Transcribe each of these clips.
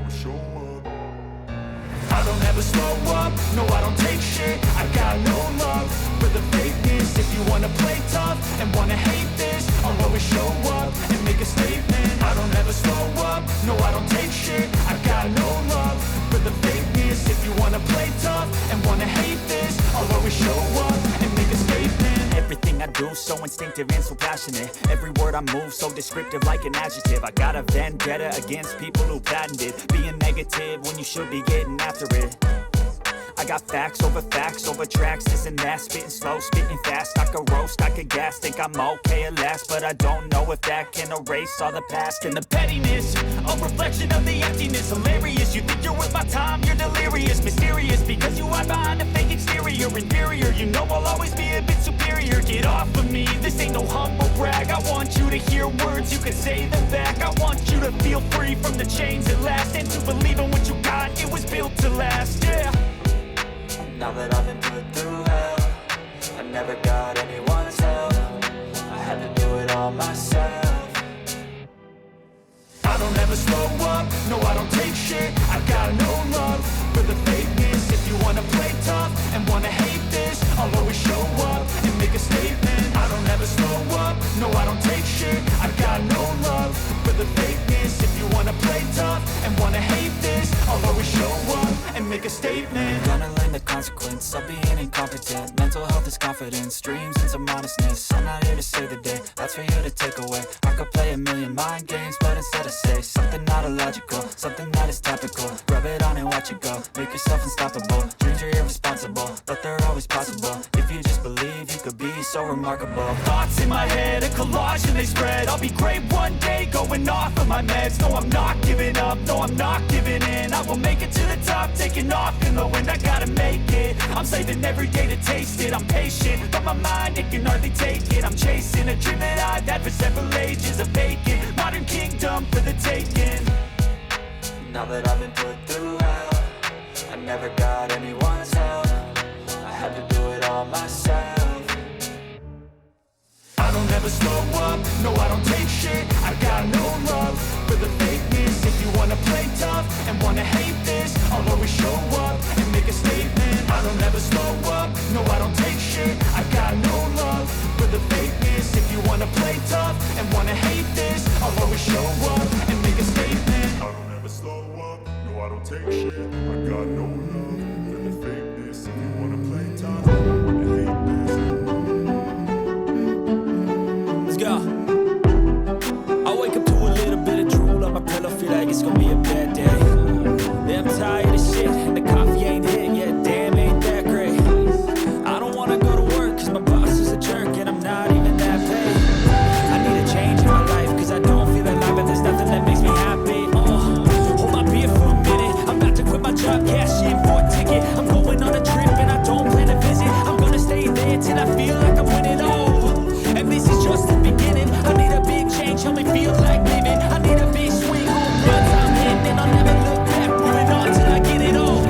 always show up. I don't ever slow up, no I don't take shit. I got no love for the fakeness. If you wanna play tough and wanna hate this, I'll always show up and make a statement. I don't ever slow up, no I don't take shit. I got no love for the fakeness. If you wanna play tough and wanna hate this, I'll always show up and make a statement. Everything I do so instinctive and so passionate. Every word I move so descriptive like an adjective. I got a vendetta against people who patented being negative when you should be getting after it. I got facts over tracks, this and that. Spitting slow, spitting fast. I could roast, I could gas. Think I'm okay at last, but I don't know if that can erase all the past. And the pettiness, a reflection of the emptiness. Hilarious, you think you're worth my time, you're delirious. Mysterious, because you hide behind a fake exterior. Inferior, you know I'll always be a bit superior. Get off of me, this ain't no humble brag. I want you to hear words, you can say them back. I want you to feel free from the chains at last, and to believe in what you got, it was built to last, yeah. Now that I've been put through hell, I never got anyone's help. I had to do it all myself. I don't ever slow up, no I don't take shit. I got no love for the fakeness. If you wanna play tough and wanna hate this, I'll always show up and make a statement. I don't ever slow up, no I don't take shit. I got no love for the fakeness. If you wanna play tough and wanna hate this, I'll always show up and make a statement. Gonna learn the consequence of being incompetent. Mental health is confidence, dreams and some honestness. I'm not here to save the day, that's for you to take away. I could play a million mind games, but instead I say something not illogical, something that is topical. Rub it on and watch it go, make yourself unstoppable. Dreams are irresponsible, but they're always possible. If you just believe, you could be so remarkable. Thoughts in my head, a collage and they spread. I'll be great one day, going off of my meds. No, I'm not giving up, no, I'm not giving in. I will make it to the top, taking off in the wind. I gotta make it, I'm saving every day to taste it. I'm patient, but my mind, it can hardly take it. I'm chasing a dream that I've had for several ages. A vacant, modern kingdom for the taking. Now that I've been put through hell, I never got anyone's help. I had to do it all myself. I don't ever slow up, no I don't take shit. I got no love for the fakeness. If you wanna play tough and wanna hate this, I'll always show up and make a statement. I don't ever slow up, no I don't take shit. I got no love for the fakeness. If you wanna play tough and wanna hate this, I'll always show up and make a statement. I don't ever slow up, no I don't take shit. I got no love for the fakeness. If you wanna play tough, wanna hate this. Let's go. I wake up to a little bit of drool on my pillow, feel like it's gonna be a bad day. Yeah, I'm tired of shit, and the coffee ain't hit yet, damn ain't that great. I don't wanna go to work, cause my boss is a jerk, and I'm not even that paid. I need a change in my life, cause I don't feel alive, and there's nothing that makes me happy. Hold my beer for a minute, I'm about to quit my job, cash in for a ticket. I'm going on a trip, and I don't plan to visit. I'm gonna stay there till I feel like I'm winning, and this is just the beginning. I need a big change, help me feel like living. I need a big swing, home runs I'm hitting, and I'll never look back, moving on till I get it all.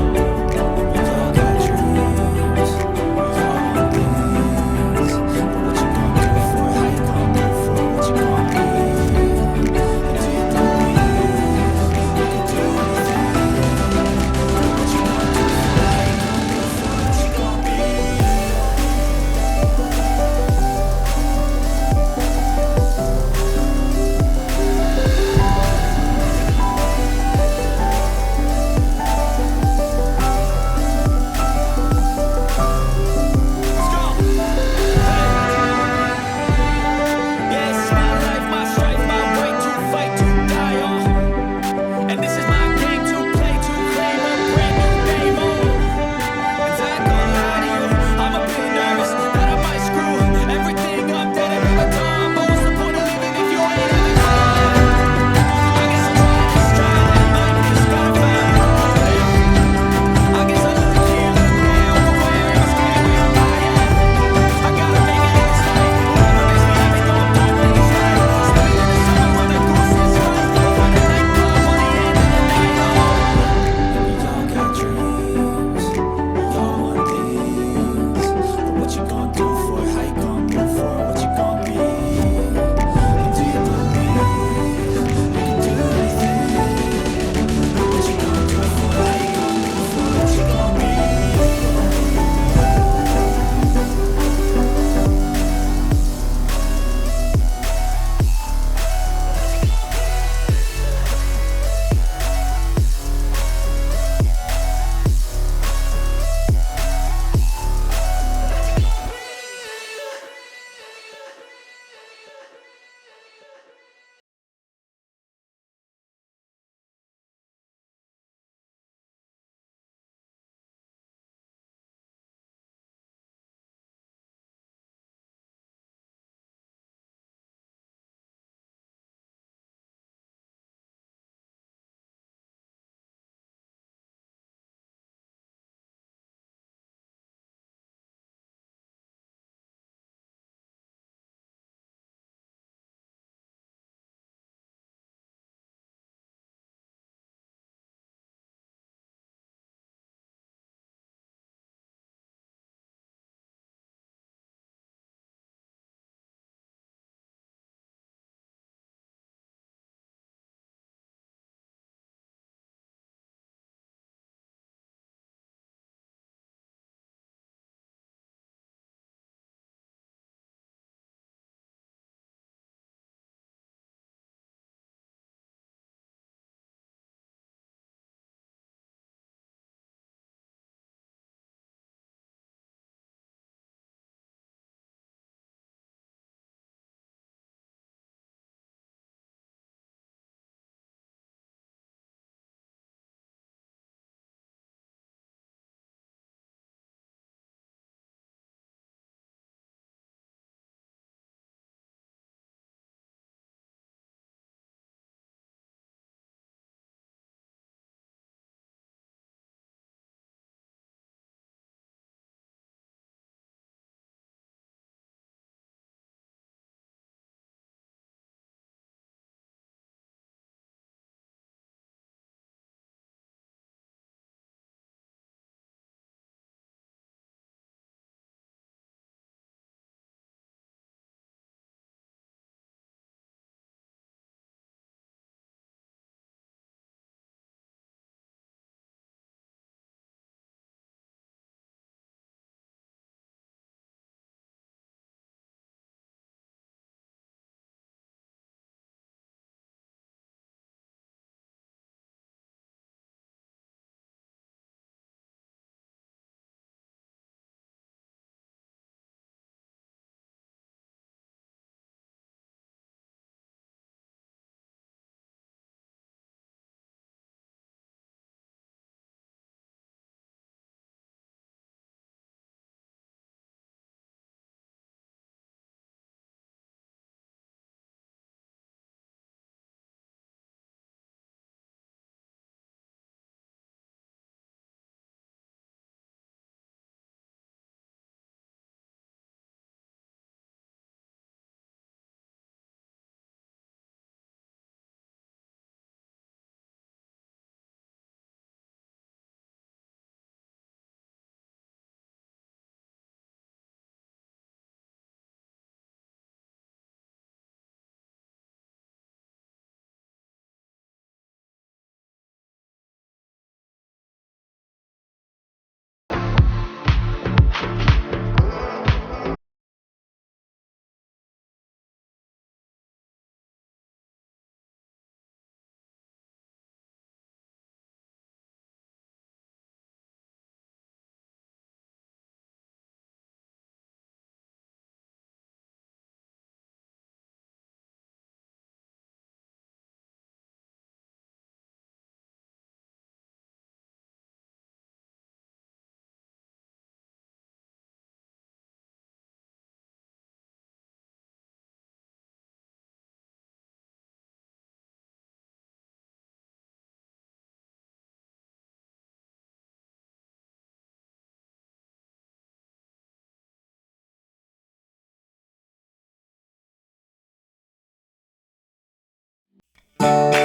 We'll